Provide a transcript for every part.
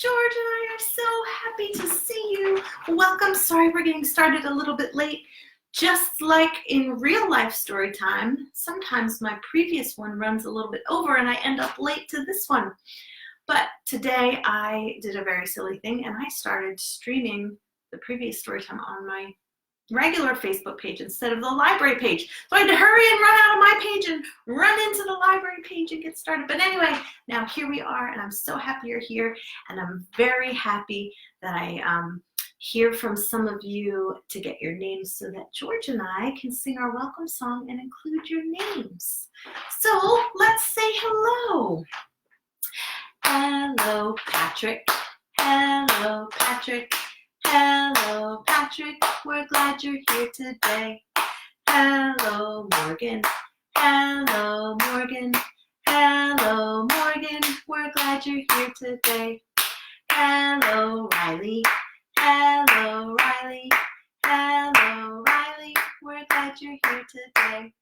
George and I are so happy to see you. Welcome. Sorry we're getting started a little bit late. Just like in real life story time, sometimes my previous one runs a little bit over and I end up late to this one. But today I did a very silly thing and I started streaming the previous story time on my regular Facebook page instead of the library page. So I had to hurry and run out of my page and run into the library page and get started. But anyway, now here we are and I'm so happy you're here, and I'm very happy that I hear from some of you to get your names so that George and I can sing our welcome song and include your names. So let's say hello. Hello, Patrick. Hello, Patrick. Hello, Patrick, we're glad you're here today. Hello, Morgan. Hello, Morgan. Hello, Morgan, we're glad you're here today. Hello, Riley. Hello, Riley. Hello, Riley, we're glad you're here today.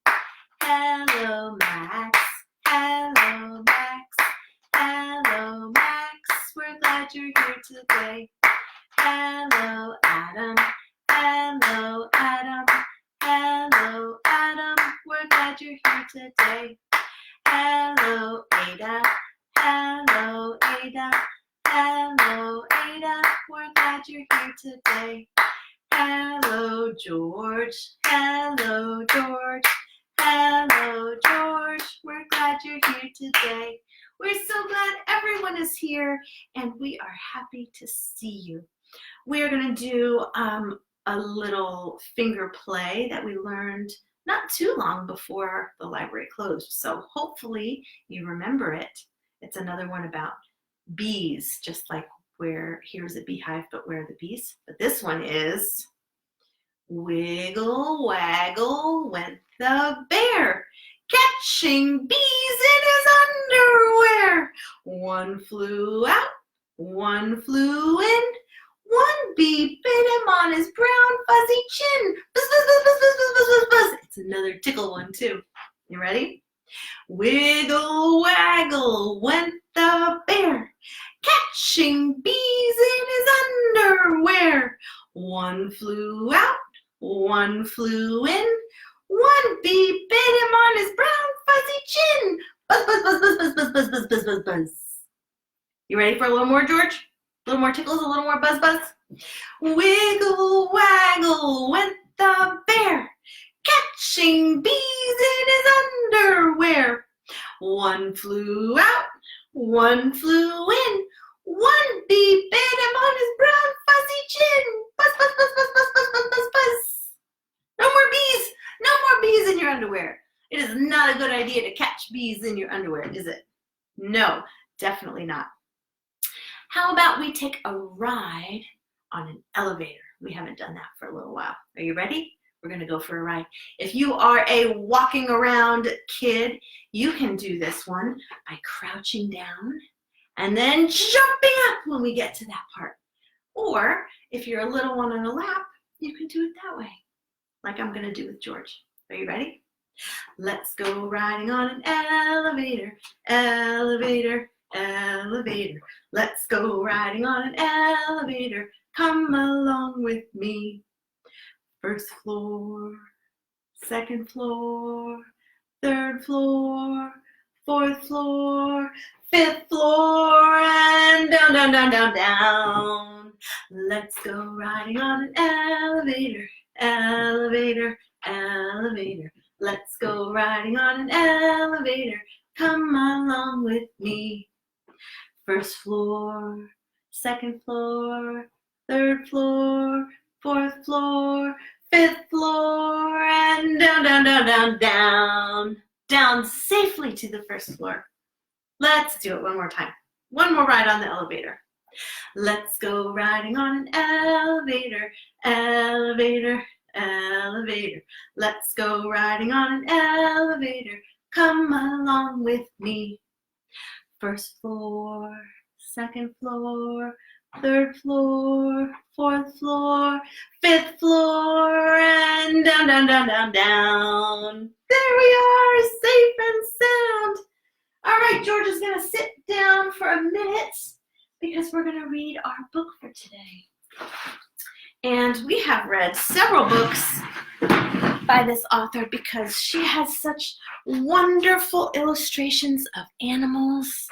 Hello, Max. Hello, Max. Hello, Max, we're glad you're here today. Hello, Adam. Hello, Adam. Hello, Adam. We're glad you're here today. Hello, Ada. Hello, Ada. Hello, Ada. We're glad you're here today. Hello, George. Hello, George. Hello, George. We're glad you're here today. We're so glad everyone is here, and we are happy to see you. We are going to do a little finger play that we learned not too long before the library closed. So hopefully you remember it. It's another one about bees, just like where here's a beehive, but where are the bees? But this one is wiggle waggle went the bear, catching bees in his underwear. One flew out, one flew in. One bee bit him on his brown fuzzy chin. Buzz, buzz, buzz, buzz, buzz, buzz, buzz, buzz. It's another tickle one too. You ready? Wiggle waggle went the bear, catching bees in his underwear. One flew out, one flew in. One bee bit him on his brown fuzzy chin. Buzz, buzz, buzz, buzz, buzz, buzz, buzz, buzz, buzz, buzz, buzz. You ready for a little more, George? A little more tickles, a little more buzz buzz. Wiggle waggle went the bear, catching bees in his underwear. One flew out, one flew in. One bee bit him on his brown fuzzy chin. Buzz, buzz, buzz, buzz, buzz, buzz, buzz, buzz, buzz. No more bees. No more bees in your underwear. It is not a good idea to catch bees in your underwear, is it? No, definitely not. How about we take a ride on an elevator? We haven't done that for a little while. Are you ready? We're going to go for a ride. If you are a walking around kid, you can do this one by crouching down and then jumping up when we get to that part. Or if you're a little one on a lap, you can do it that way, like I'm going to do with George. Are you ready? Let's go riding on an elevator, elevator, elevator. Let's go riding on an elevator. Come along with me. First floor, second floor, third floor, fourth floor, fifth floor, and down, down, down, down, down. Let's go riding on an elevator, elevator, elevator. Let's go riding on an elevator. Come along with me. First floor, second floor, third floor, fourth floor, fifth floor, and down, down, down, down, down. Down safely to the first floor. Let's do it one more time. One more ride on the elevator. Let's go riding on an elevator, elevator, elevator. Let's go riding on an elevator. Come along with me. First floor, second floor, third floor, fourth floor, fifth floor, and down, down, down, down, down. There we are, safe and sound. All right, George is going to sit down for a minute because we're going to read our book for today. And we have read several books by this author because she has such wonderful illustrations of animals.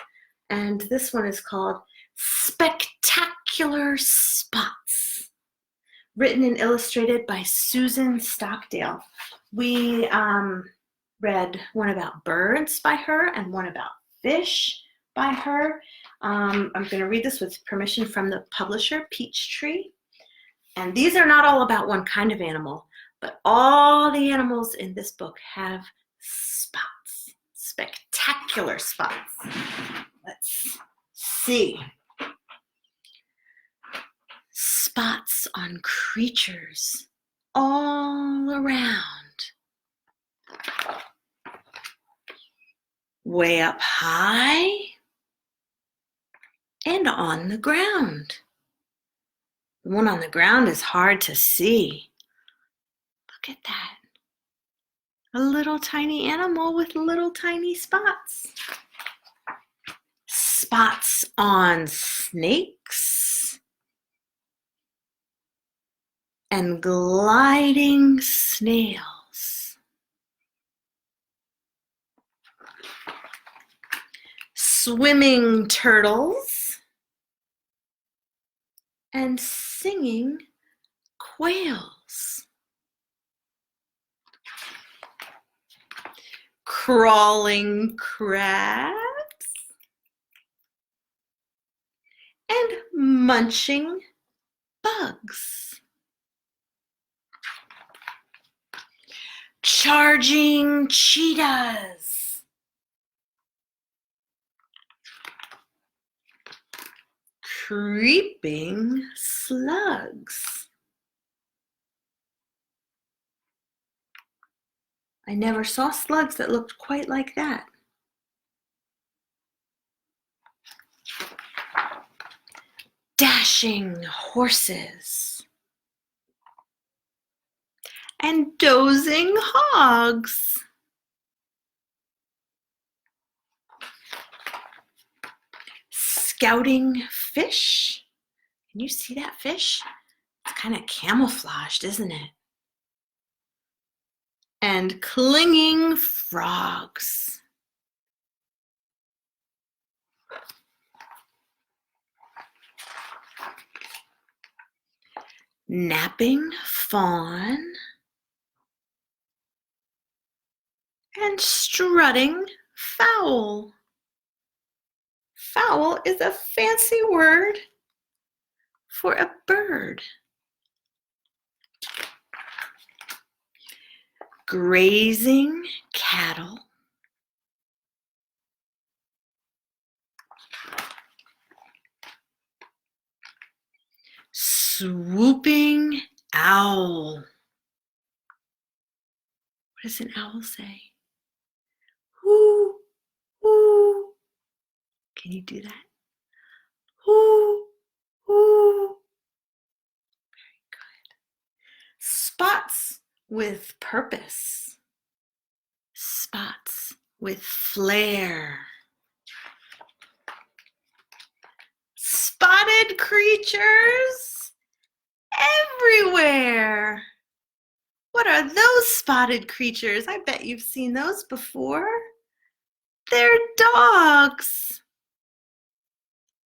And this one is called Spectacular Spots, written and illustrated by Susan Stockdale. We read one about birds by her and one about fish by her. I'm going to read this with permission from the publisher, Peachtree. And these are not all about one kind of animal, but all the animals in this book have spots, spectacular spots. Let's see. Spots on creatures all around. Way up high and on the ground. The one on the ground is hard to see. Look at that. A little tiny animal with little tiny spots. Spots on snakes and gliding snails. Swimming turtles and singing quails. Crawling crabs and munching bugs. Charging cheetahs. Creeping slugs. I never saw slugs that looked quite like that. Dashing horses and dozing hogs. Scouting fish. Can you see that fish? It's kind of camouflaged, isn't it? And clinging frogs. Napping fawn and strutting fowl. Fowl is a fancy word for a bird. Grazing cattle. Swooping owl. What does an owl say? Whoo, whoo. Can you do that? Whoo, whoo. Very good. Spots with purpose. Spots with flair. Spotted creatures everywhere. What are those spotted creatures? I bet you've seen those before. They're dogs.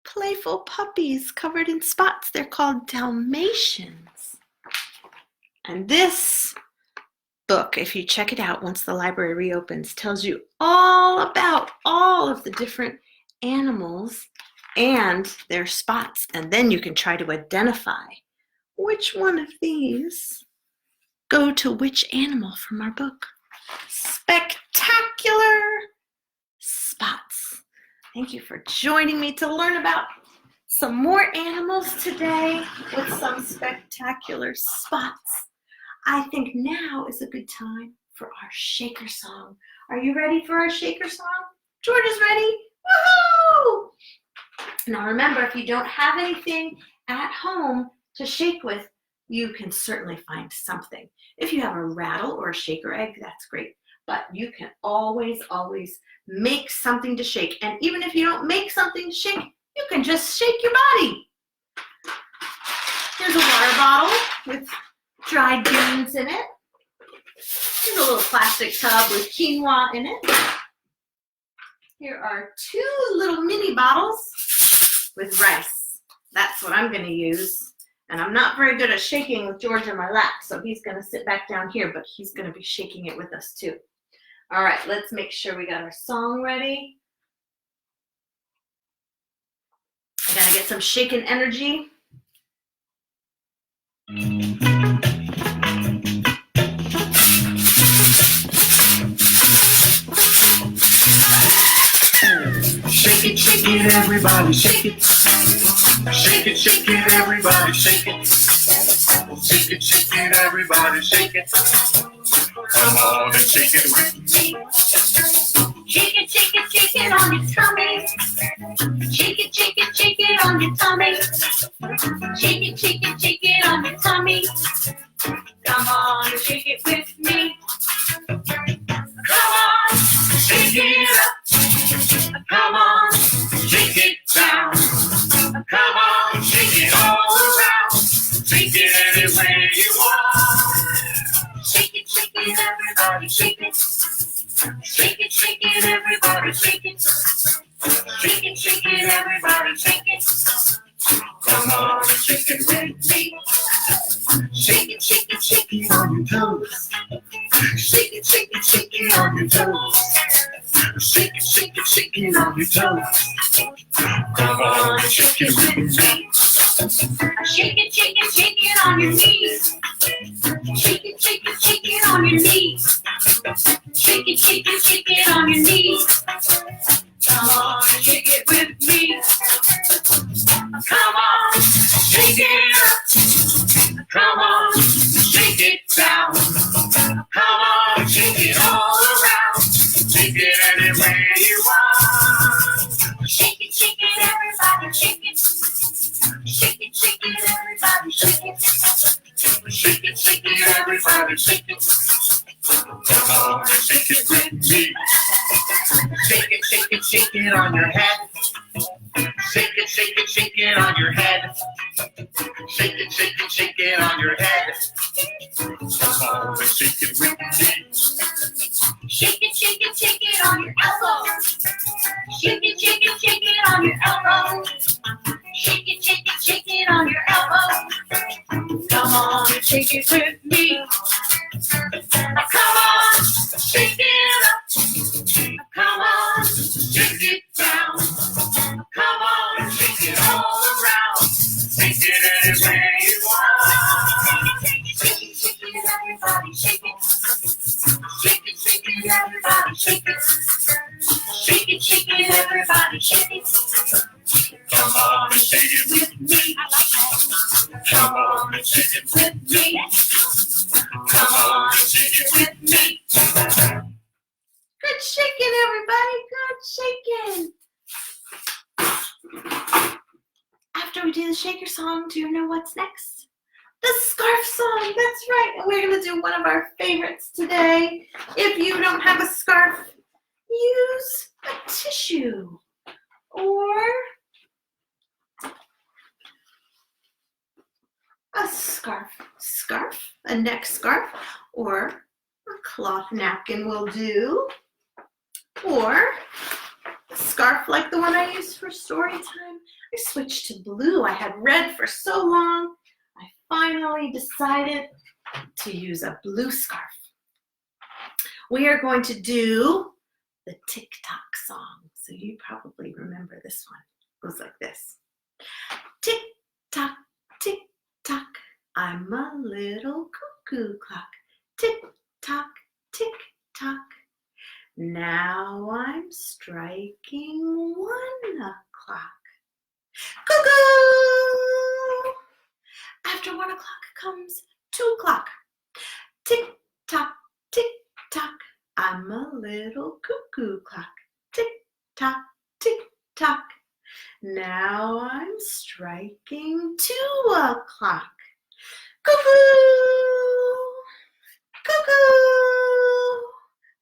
Playful puppies covered in spots. They're called Dalmatians. And this book, if you check it out once the library reopens, tells you all about all of the different animals and their spots. And then you can try to identify which one of these go to which animal from our book. Spectacular spots. Thank you for joining me to learn about some more animals today with some spectacular spots. I think now is a good time for our shaker song. Are you ready for our shaker song? George is ready. Woohoo! Now remember, if you don't have anything at home to shake with, you can certainly find something. If you have a rattle or a shaker egg, that's great. But you can always make something to shake. And even if you don't make something to shake, you can just shake your body. Here's a water bottle with dried beans in it. Here's a little plastic tub with quinoa in it. Here are 2 little mini bottles with rice. That's what I'm going to use. And I'm not very good at shaking with George in my lap, so he's going to sit back down here, but he's going to be shaking it with us too. All right, let's make sure we got our song ready. I got to get some shaking energy. Shake it, everybody, shake it. Shake it, everybody, shake it. Shake it, everybody, shake it. Come on and shake it with me. Shake it on your tummy. Shake it on your tummy. Shake it on your tummy. Come on and shake it with me. Come on, shake it up. Come on, shake it down. Come on, shake it all around. Shake it anywhere you want. Shake it, everybody, shake it. Shake it, everybody, shake it. Shake it, everybody, shake it. Come on and shake it with me. Shake it on your toes. Shake it on your toes. Shake it on your toes. Come on and shake it with me. Shake it on your knees. Shake it on your knees. Shake it on your knees. Come on and shake it with me. Come on, shake it up. Come on, shake it down. Come on, shake it all around. Shake it anywhere you want. Shake it, everybody, shake it. Shake it, everybody, shake it. Shake it, everybody, shake it. Come on and shake it with me. Shake it on your head. Shake it on your head. Shake it on your head. Come on and shake it with me. Shake it on your elbow. Shake it on your elbow. Shake it on your elbow. Come on and shake it with me. Come on, shake it up. Come on, shake it down. Come on, shake it all around. Shake it anywhere you want. Shake it, everybody, shake it. Shake it, everybody, shake it. Shake it, everybody, shake it. Come on and shake it with me. Come on and shake it with me. Come on and shake it with me. Good shaking, everybody. Good shaking. After we do the shaker song, do you know what's next? The scarf song. That's right. And we're going to do one of our favorites today. If you don't have a scarf, use a tissue or a scarf, a neck scarf, or a cloth napkin will do, or a scarf like the one I used for story time. I switched to blue. I had red for so long. I finally decided to use a blue scarf. We are going to do the Tick Tock song. So you probably remember this one. It goes like this. Tick tock, tick tock, I'm a little cuckoo clock. Tick tock, tick tock. Now I'm striking 1 o'clock. Cuckoo! After 1 o'clock comes 2 o'clock. Tick tock, tick tock, I'm a little cuckoo clock. Tick tock, tick tock. Now I'm striking 2 o'clock. Cuckoo! Cuckoo!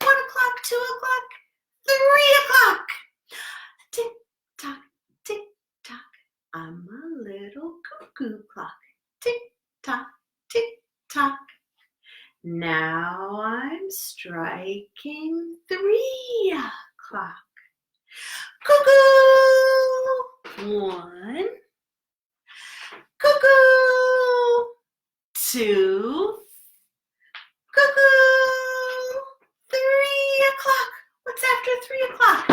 1 o'clock, 2 o'clock, 3 o'clock. Tick tock, tick tock. cuckoo clock. Tick tock, tick tock. Now I'm striking 3 o'clock. Cuckoo! 1. Cuckoo! 2. Cuckoo! 3 o'clock. What's after 3 o'clock?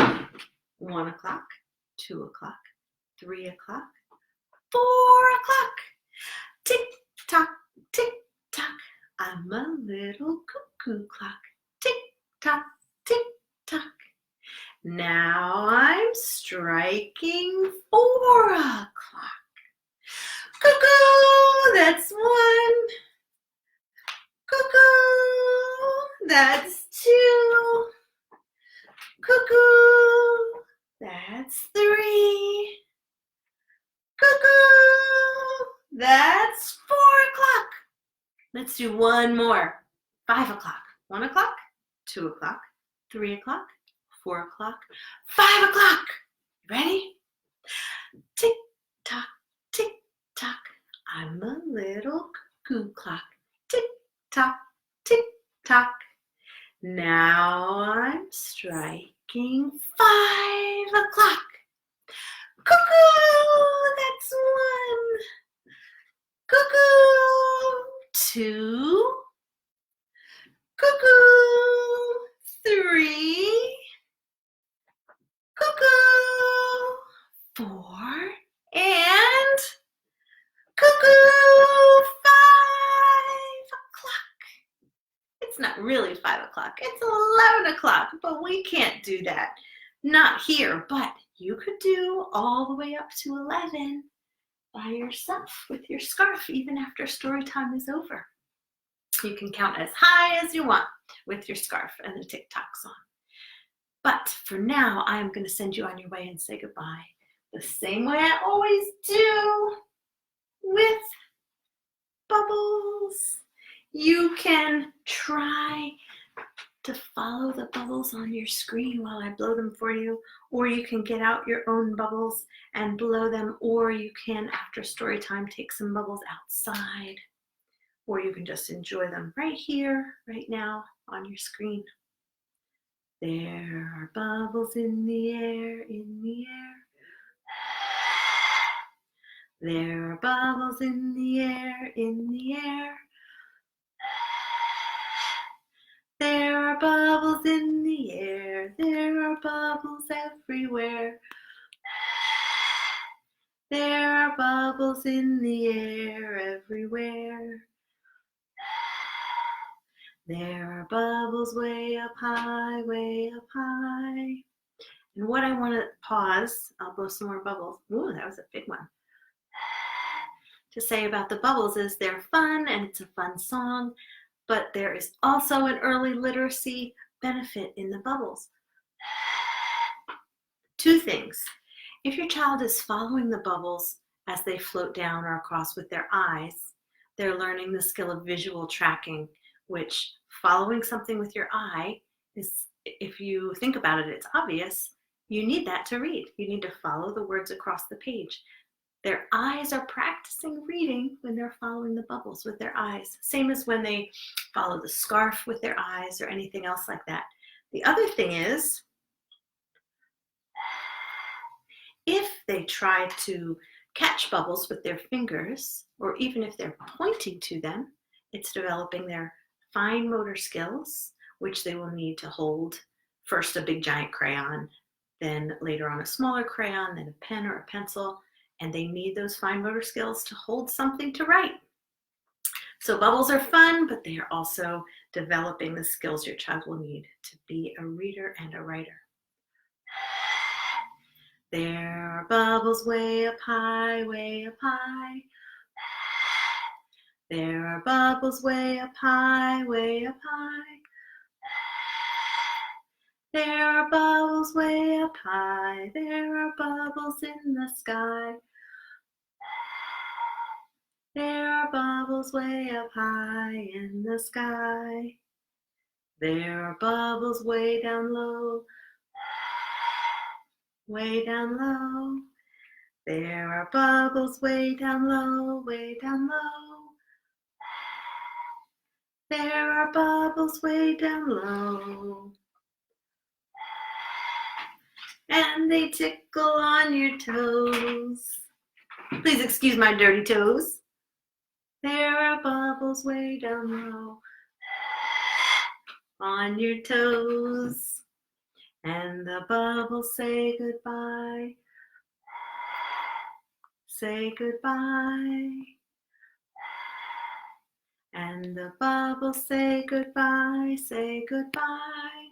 1 o'clock, 2 o'clock, 3 o'clock, 4 o'clock. Tick tock, tick tock. I'm a little cuckoo clock. Tick tock, tick tock. Now I'm striking 4 o'clock. Cuckoo! That's 1. Cuckoo! That's 2. Cuckoo! That's 3. Cuckoo! That's 4 o'clock. Let's do one more. 5 o'clock. 1 o'clock, 2 o'clock, 3 o'clock, 4 o'clock, 5 o'clock. Ready? Tick tock, tick tock. I'm a little cuckoo clock. Tick tock, tick tock. Now I'm striking 5 o'clock. Cuckoo! That's 1. Cuckoo! 2. Cuckoo! 3. Cuckoo! 4. And cuckoo! 5 o'clock. It's not really 5 o'clock. It's 11 o'clock, but we can't do that. Not here, but you could do all the way up to 11 by yourself with your scarf, even after story time is over. You can count as high as you want with your scarf and the tick-tocks on. But for now, I'm going to send you on your way and say goodbye the same way I always do, with bubbles. You can try to follow the bubbles on your screen while I blow them for you, or you can get out your own bubbles and blow them, or you can, after story time, take some bubbles outside, or you can just enjoy them right here, right now on your screen. There are bubbles in the air, in the air. There are bubbles in the air, in the air. There are bubbles in the air, there are bubbles everywhere. There are bubbles in the air everywhere. There are bubbles way up high, way up high. And what I want to pause, I'll blow some more bubbles. Ooh, that was a big one. To say about the bubbles is they're fun and it's a fun song, but there is also an early literacy benefit in the bubbles. 2 things. If your child is following the bubbles as they float down or across with their eyes, they're learning the skill of visual tracking, which following something with your eye is, if you think about it, it's obvious. You need that to read. You need to follow the words across the page. Their eyes are practicing reading when they're following the bubbles with their eyes. Same as when they follow the scarf with their eyes or anything else like that. The other thing is, if they try to catch bubbles with their fingers, or even if they're pointing to them, it's developing their fine motor skills, which they will need to hold first a big giant crayon, then later on a smaller crayon, then a pen or a pencil. And they need those fine motor skills to hold something to write. So bubbles are fun, but they are also developing the skills your child will need to be a reader and a writer. There are bubbles way up high, way up high. There are bubbles way up high, way up high. There are bubbles way up high. There are bubbles in the sky. There are bubbles way up high in the sky. There are bubbles way down low. Way down low. There are bubbles way down low, way down low. There are bubbles way down low. And they tickle on your toes. Please excuse my dirty toes. There are bubbles way down low on your toes. And the bubbles say goodbye. Say goodbye. And the bubbles say goodbye, say goodbye.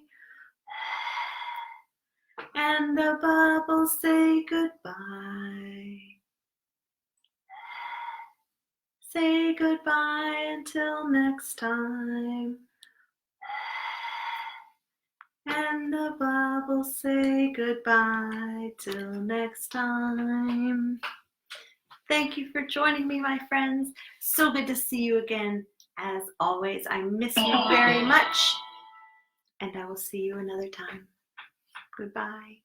And the bubbles say goodbye. Say goodbye until next time. And the bubbles say goodbye till next time. Thank you for joining me, my friends. So good to see you again. As always, I miss you very much. And I will see you another time. Goodbye.